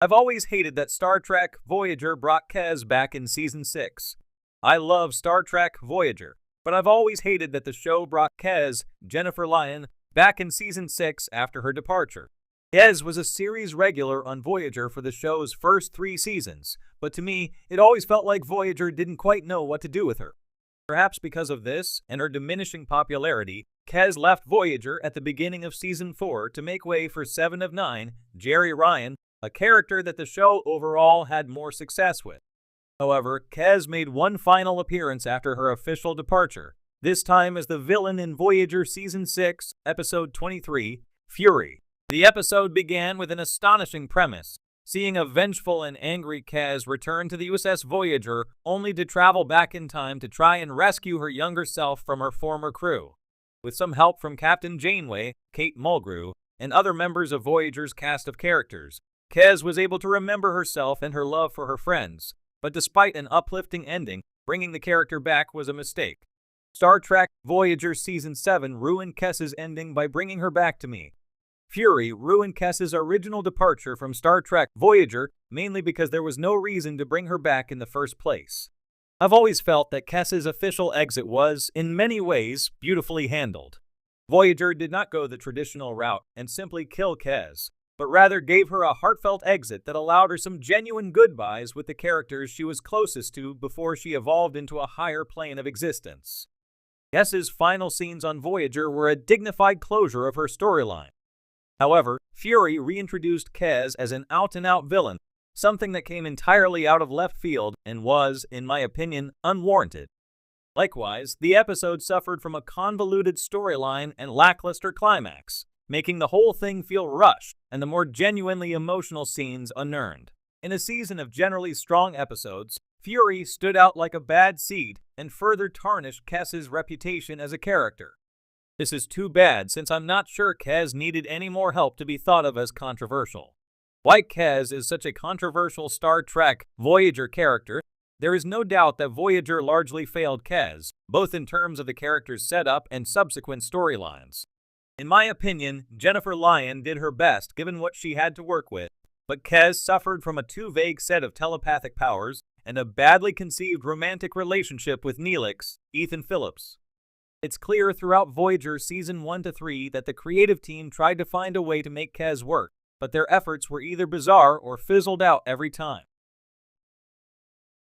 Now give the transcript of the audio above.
I've always hated that Star Trek Voyager brought Kes back in Season 6. I love Star Trek Voyager, but I've always hated that the show brought Kes, Jennifer Lyon, back in Season 6 after her departure. Kes was a series regular on Voyager for the show's first 3 seasons, but to me, it always felt like Voyager didn't quite know what to do with her. Perhaps because of this and her diminishing popularity, Kes left Voyager at the beginning of Season 4 to make way for 7 of 9, Jerry Ryan, a character that the show overall had more success with. However, Kes made one final appearance after her official departure, this time as the villain in Voyager Season 6, Episode 23, Fury. The episode began with an astonishing premise, seeing a vengeful and angry Kes return to the USS Voyager only to travel back in time to try and rescue her younger self from her former crew. With some help from Captain Janeway, Kate Mulgrew, and other members of Voyager's cast of characters, Kes was able to remember herself and her love for her friends, but despite an uplifting ending, bringing the character back was a mistake. Star Trek Voyager Season 7 ruined Kes's ending by bringing her back to me. Fury ruined Kes's original departure from Star Trek Voyager mainly because there was no reason to bring her back in the first place. I've always felt that Kes's official exit was, in many ways, beautifully handled. Voyager did not go the traditional route and simply kill Kes, but rather gave her a heartfelt exit that allowed her some genuine goodbyes with the characters she was closest to before she evolved into a higher plane of existence. Kes's final scenes on Voyager were a dignified closure of her storyline. However, Fury reintroduced Kes as an out-and-out villain, something that came entirely out of left field and was, in my opinion, unwarranted. Likewise, the episode suffered from a convoluted storyline and lackluster climax, making the whole thing feel rushed and the more genuinely emotional scenes unearned. In a season of generally strong episodes, Fury stood out like a bad seed and further tarnished Kes's reputation as a character. This is too bad since I'm not sure Kes needed any more help to be thought of as controversial. Why Kes is such a controversial Star Trek Voyager character, there is no doubt that Voyager largely failed Kes, both in terms of the character's setup and subsequent storylines. In my opinion, Jennifer Lyon did her best given what she had to work with, but Kes suffered from a too vague set of telepathic powers and a badly conceived romantic relationship with Neelix, Ethan Phillips. It's clear throughout Voyager Season 1 to 3 that the creative team tried to find a way to make Kes work, but their efforts were either bizarre or fizzled out every time.